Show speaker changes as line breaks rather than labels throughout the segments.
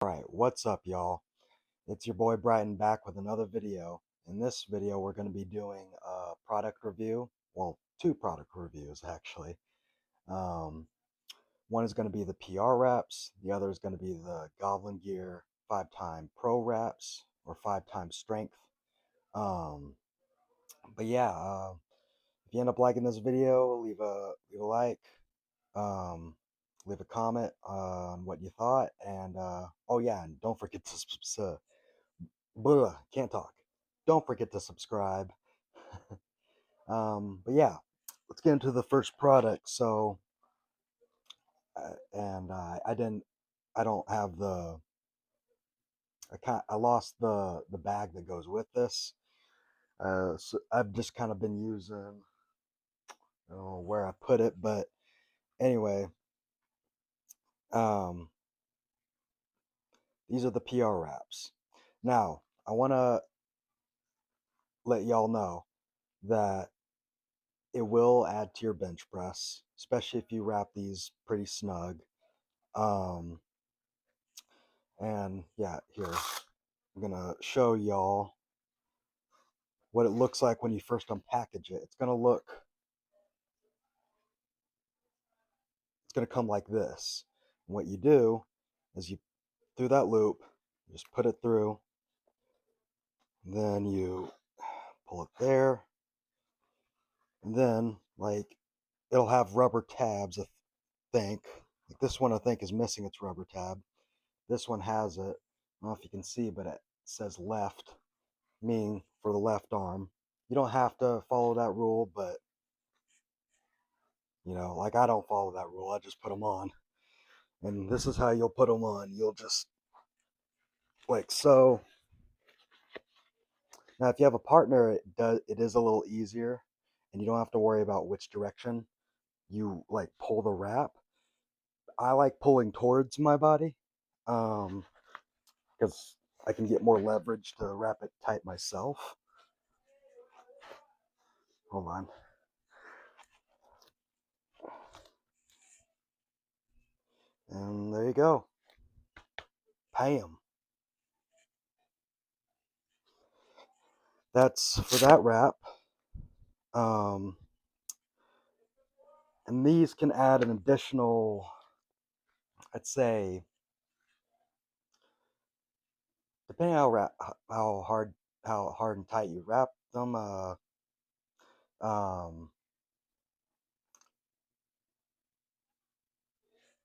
Alright, what's up y'all? It's your boy Brighton back with another video. In this video we're going to be doing a product review. Well, two product reviews actually. Um, One is going to be the PR wraps, the other is going to be the Goblin Gear 5-time Pro wraps or 5-time strength. Um, but yeah, if you end up liking this video, leave a like, um, leave a comment on what you thought, and oh yeah, and don't forget to can't talk. Don't forget to subscribe. But yeah, let's get into the first product. So, I don't have I lost the bag that goes with this. So I've just kind of been using, I don't know where I put it, but anyway, um, these are the PR wraps. Now, I want to let y'all know that it will add to your bench press, especially if you wrap these pretty snug. Um, and yeah, here, I'm gonna show y'all what it looks like when you first unpackage it. It's gonna come like this. And what you do is you, through that loop, you just put it through, then you pull it there, and then like it'll have rubber tabs, I think. Like this one I think is missing its rubber tab. This one has it. I don't know if you can see, but it says left, meaning for the left arm. You don't have to follow that rule, but like I don't follow that rule. I just put them on. And this is how you'll put them on. You'll just like so. Now, if you have a partner, it is a little easier, and you don't have to worry about which direction you like pull the wrap. I like pulling towards my body, because I can get more leverage to wrap it tight myself. Hold on. And there you go. Bam. That's for that wrap. Um, and these can add an additional, I'd say, depending how hard and tight you wrap them. Um,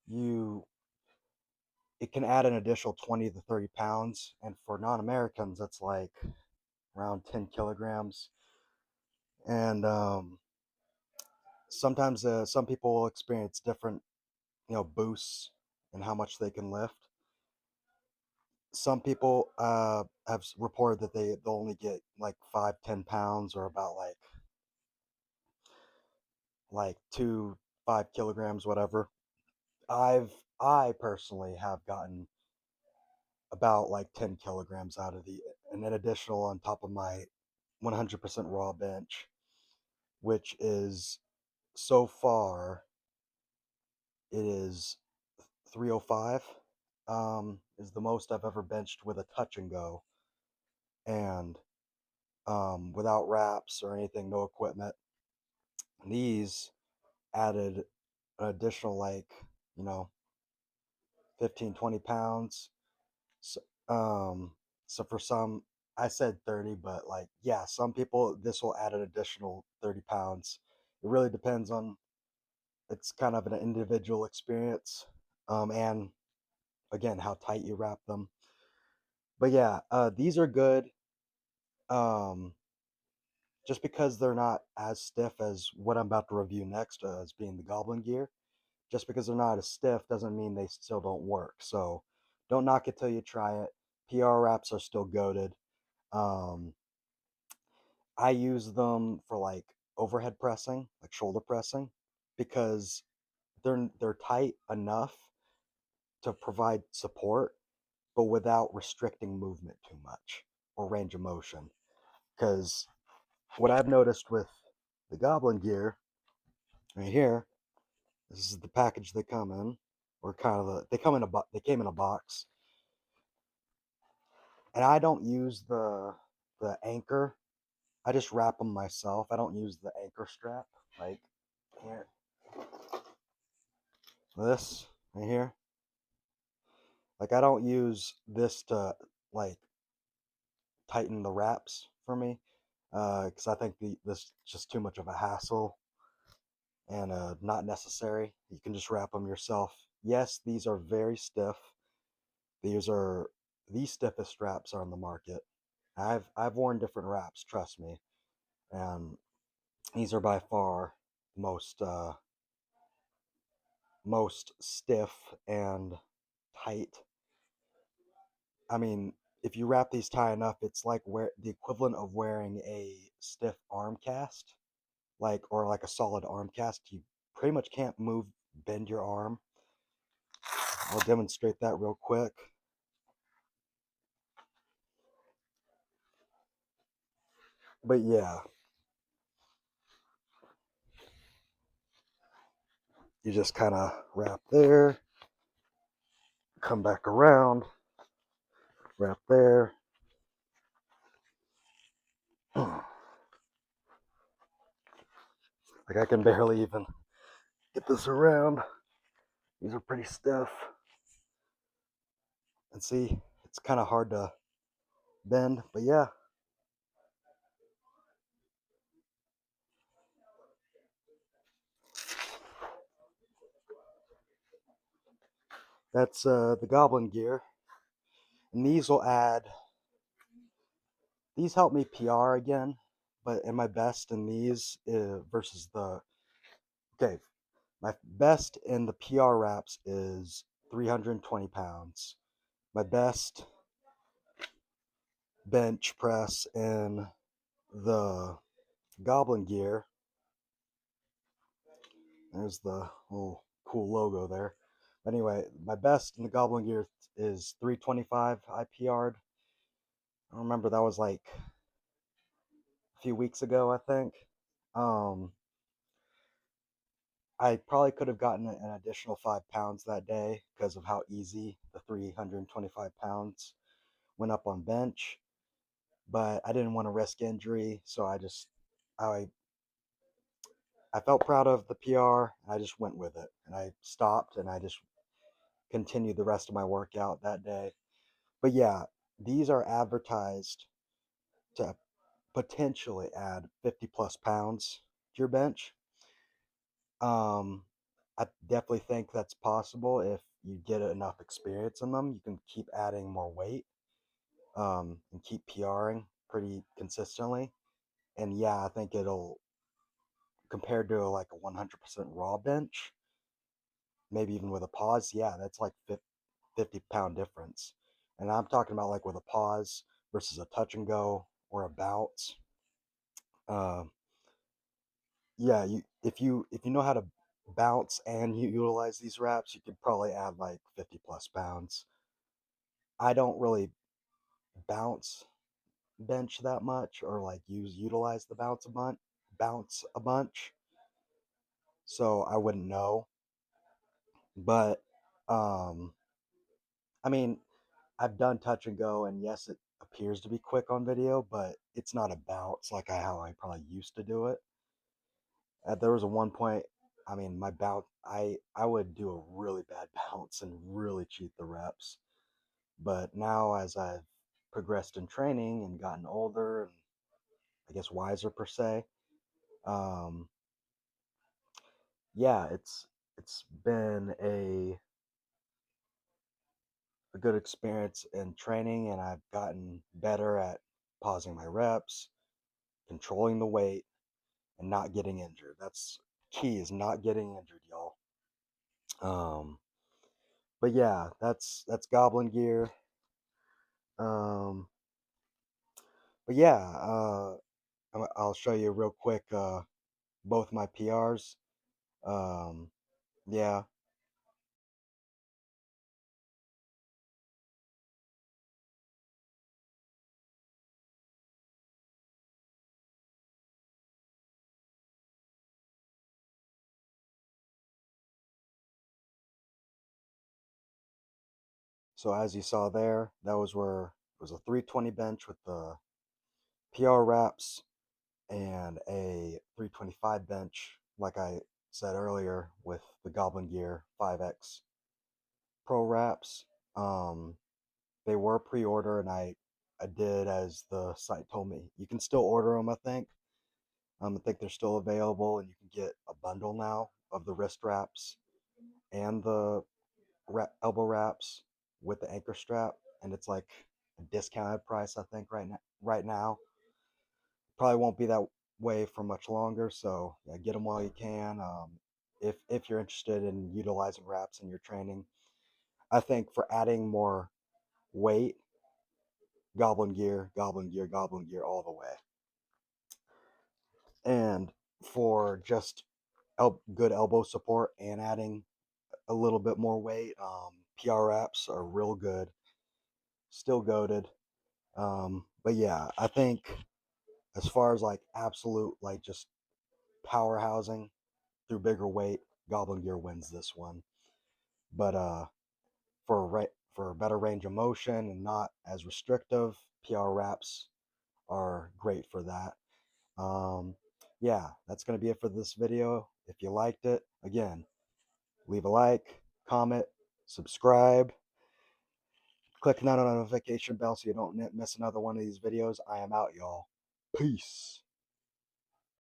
you It can add an additional 20 to 30 pounds, and for non-Americans, that's like around 10 kilograms. And sometimes some people will experience different, boosts in how much they can lift. Some people have reported that they'll only get like 5-10 pounds, or about like 2-5 kilograms, whatever. I personally have gotten about like 10 kilograms out of and an additional on top of my 100% raw bench, which is, so far it is 305. Is the most I've ever benched with a touch and go, and without wraps or anything, no equipment. These added an additional, like, you know 15-20 pounds. So, so for some, I said 30, but like, yeah, some people, this will add an additional 30 pounds. It really depends on, it's kind of an individual experience, and again, how tight you wrap them. But yeah, these are good. Um, just because they're not as stiff as what I'm about to review next, as being the Goblin Gear. Just because they're not as stiff doesn't mean they still don't work. So don't knock it till you try it. PR wraps are still goated. Um, I use them for like overhead pressing, like shoulder pressing, because they're tight enough to provide support, but without restricting movement too much or range of motion. Because what I've noticed with the Goblin Gear right here, this is the package they come in, or kind of they came in a box. And I don't use the anchor. I just wrap them myself. I don't use the anchor strap like here. This right here. Like I don't use this to like tighten the wraps for me because I think this is just too much of a hassle and not necessary. You can just wrap them yourself. Yes, these are very stiff. These are the stiffest straps are on the market. I've worn different wraps, trust me, and these are by far most most stiff and tight. I mean, if you wrap these tight enough, it's like the equivalent of wearing a stiff arm cast, or like a solid arm cast. You pretty much can't bend your arm. I'll demonstrate that real quick. But yeah, you just kind of wrap there, come back around, wrap there. Like I can barely even get this around. These are pretty stiff. And see, it's kind of hard to bend, but yeah, that's the Goblin gear. And these help me PR again, but in my best in these versus okay, my best in the PR wraps is 320 pounds. My best bench press in the Goblin gear, there's the little cool logo there. Anyway, my best in the Goblin gear is 325 I PR'd. I remember that was like a few weeks ago, I think. Um, I probably could have gotten an additional 5 pounds that day because of how easy the 325 pounds went up on bench, but I didn't want to risk injury, so I I felt proud of the PR. I just went with it, and I stopped, and I just continued the rest of my workout that day. But yeah, these are advertised to potentially add 50 plus pounds to your bench. Um, I definitely think that's possible if you get enough experience in them. You can keep adding more weight and keep PRing pretty consistently. And yeah, I think it'll, compared to like a 100% raw bench, maybe even with a pause, yeah, that's like 50-pound difference. And I'm talking about like with a pause versus a touch and go or a bounce. Uh, yeah, if you know how to bounce and you utilize these wraps, you could probably add like 50 plus pounds. I don't really bounce bench that much or like utilize the bounce a bunch, so I wouldn't know. But um I mean, I've done touch and go, and yes, it appears to be quick on video, but it's not a bounce like how I probably used to do it. There was a one point, I mean, my bounce, I would do a really bad bounce and really cheat the reps. But now, as I've progressed in training and gotten older and I guess wiser per se, um, yeah, it's been a good experience in training, and I've gotten better at pausing my reps, controlling the weight, and not getting injured. That's key is not getting injured, y'all. Um, but yeah, that's Goblin gear. Um, but yeah, I'll show you real quick both my PRs. Um, yeah. So as you saw there, that was where was a 320 bench with the PR wraps and a 325 bench, like I said earlier, with the Goblin Gear 5X Pro wraps. Um, they were pre-order, and I did as the site told me. You can still order them, I think. I think they're still available, and you can get a bundle now of the wrist wraps and the elbow wraps with the anchor strap, and it's like a discounted price, I think, right now. Right now, probably won't be that way for much longer. So yeah, get them while you can. If you're interested in utilizing wraps in your training, I think for adding more weight, Goblin Gear, Goblin Gear, Goblin Gear all the way. And for just good elbow support and adding a little bit more weight, PR wraps are real good. Still goaded. But yeah, I think as far as like absolute like just power housing through bigger weight, Goblin Gear wins this one. But for better range of motion and not as restrictive, PR wraps are great for that. Um, yeah, that's gonna be it for this video. If you liked it, again, leave a like, comment, subscribe, click that notification bell so you don't miss another one of these videos. I am out, y'all. Peace.